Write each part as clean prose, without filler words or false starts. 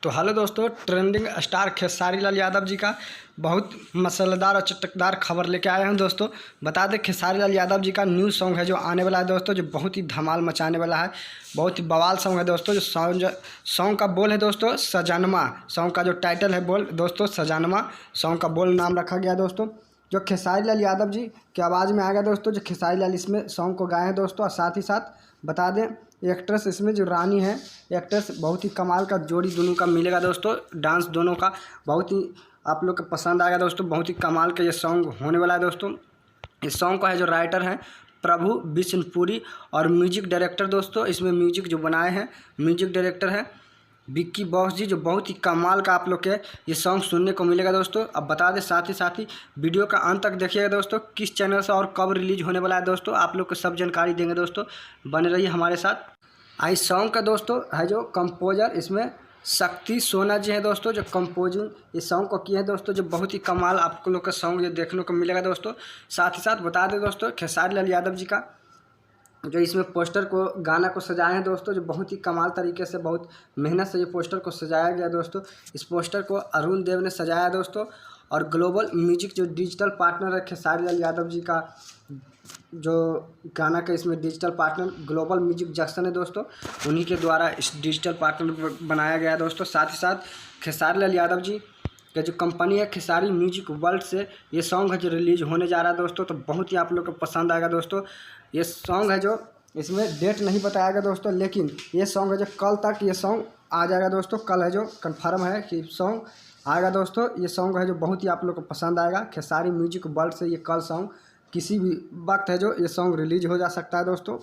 तो हेलो दोस्तों, trending star Khesari Lal Yadav ji का बहुत मसालेदार और चटकदार खबर लेके आए हैं दोस्तों। बता दें खेसारी लाल यादव जी का न्यू सॉन्ग है जो आने वाला है दोस्तों, जो बहुत ही धमाल मचाने वाला है। बहुत ही बवाल सॉन्ग है दोस्तों। जो सॉन्ग का बोल है दोस्तों सजानमा। सॉन्ग का जो टाइटल है बोल दोस्तों सजानमा। सॉन्ग का बोल नाम रखा गया दोस्तों, जो खेसारी लाल यादव जी की आवाज़ में आएगा दोस्तों। जो खेसारी लाल इसमें सॉन्ग को गाए हैं दोस्तों। और साथ ही साथ बता दें एक्ट्रेस इसमें जो रानी है, एक्ट्रेस बहुत ही कमाल का जोड़ी दोनों का मिलेगा दोस्तों। डांस दोनों का बहुत ही आप लोग को पसंद आएगा दोस्तों। बहुत ही कमाल का ये सॉन्ग होने वाला है दोस्तों। इस सॉन्ग का है जो राइटर है प्रभु बिशनपुरी और म्यूजिक डायरेक्टर दोस्तों इसमें म्यूजिक जो बनाए हैं म्यूजिक डायरेक्टर है विक्की बॉस जी, जो बहुत ही कमाल का आप लोग के ये सॉन्ग सुनने को मिलेगा दोस्तों। अब बता दें साथ ही वीडियो का अंत तक देखिएगा दोस्तों, किस चैनल से और कब रिलीज होने वाला है दोस्तों, आप लोग को सब जानकारी देंगे दोस्तों। बने रहिए हमारे साथ। इस सॉन्ग का दोस्तों है जो कंपोजर इसमें शक्ति सोना जी हैं दोस्तों, जो कंपोजिंग इस सॉन्ग को किए हैं दोस्तों। जो बहुत ही कमाल आपको लोग का सॉन्ग जो देखने को मिलेगा दोस्तों। साथ ही साथ बता दें दोस्तों खेसारी लाल यादव जी का जो इसमें पोस्टर को गाना को सजाए हैं दोस्तों, जो बहुत ही कमाल तरीके से बहुत मेहनत से ये पोस्टर को सजाया गया दोस्तों। इस पोस्टर को अरुण देव ने सजाया दोस्तों। और ग्लोबल म्यूजिक जो डिजिटल पार्टनर है खेसारी लाल यादव जी का, जो गाना का इसमें digital partner global music junction है दोस्तों, उन्हीं के द्वारा इस डिजिटल पार्टनर बनाया गया है दोस्तों। साथ ही साथ खेसारी लाल यादव जी का जो कंपनी है खेसारी म्यूजिक वर्ल्ड से ये सॉन्ग है जो रिलीज होने जा रहा है दोस्तों। तो बहुत ही आप लोग को पसंद आएगा दोस्तों। ये सॉन्ग है जो इसमें डेट नहीं बताया गया दोस्तों, लेकिन ये सॉन्ग है जो कल तक ये सॉन्ग आ जाएगा दोस्तों। कल है जो कन्फर्म है कि सॉन्ग आएगा दोस्तों। ये सॉन्ग है जो बहुत ही आप लोग को पसंद आएगा। खेसारी म्यूजिक वर्ल्ड से ये कल सॉन्ग किसी भी वक्त है जो ये सॉन्ग रिलीज हो जा सकता है दोस्तों।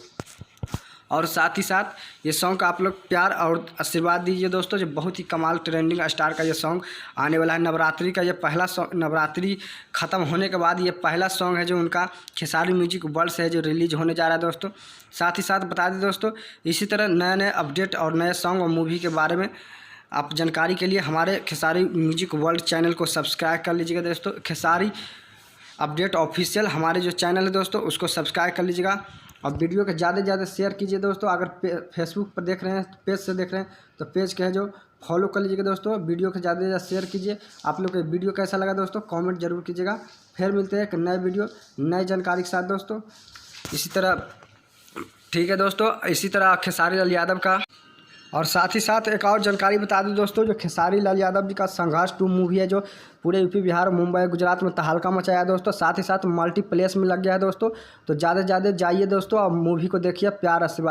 और साथ ही साथ ये सॉन्ग का आप लोग प्यार और आशीर्वाद दीजिए दोस्तों। जो बहुत ही कमाल ट्रेंडिंग स्टार का ये सॉन्ग आने वाला है। नवरात्रि का ये पहला सॉन्ग, नवरात्रि ख़त्म होने के बाद ये पहला सॉन्ग है जो उनका खेसारी म्यूजिक वर्ल्ड से है जो रिलीज होने जा रहा है दोस्तों। साथ ही साथ बता दें दोस्तों इसी तरह नए नए अपडेट और नए सॉन्ग और मूवी के बारे में आप जानकारी के लिए हमारे खेसारी म्यूजिक वर्ल्ड चैनल को सब्सक्राइब कर लीजिएगा दोस्तों। खेसारी अपडेट ऑफिशियल हमारे जो चैनल है दोस्तों उसको सब्सक्राइब कर लीजिएगा। और वीडियो को ज़्यादा से ज़्यादा शेयर कीजिए दोस्तों। अगर फेसबुक पर देख रहे हैं, पेज से देख रहे हैं, तो पेज के है जो फॉलो कर लीजिएगा दोस्तों। वीडियो को ज़्यादा से ज़्यादा शेयर कीजिए। आप लोग को वीडियो कैसा लगा दोस्तों कमेंट जरूर कीजिएगा। फिर मिलते हैं एक नए वीडियो नई जानकारी के साथ दोस्तों। इसी तरह ठीक है दोस्तों, इसी तरह खेसारी लाल यादव का और साथ ही साथ एक और जानकारी बता दूं दोस्तों, जो खेसारी लाल यादव जी का संघर्ष 2 मूवी है जो पूरे यूपी बिहार मुंबई गुजरात में तहलका मचाया है दोस्तों। साथ ही साथ मल्टीप्लेक्स में लग गया है दोस्तों। तो ज़्यादा से ज़्यादा जाइए दोस्तों और मूवी को देखिए। प्यार आशीर्वाद।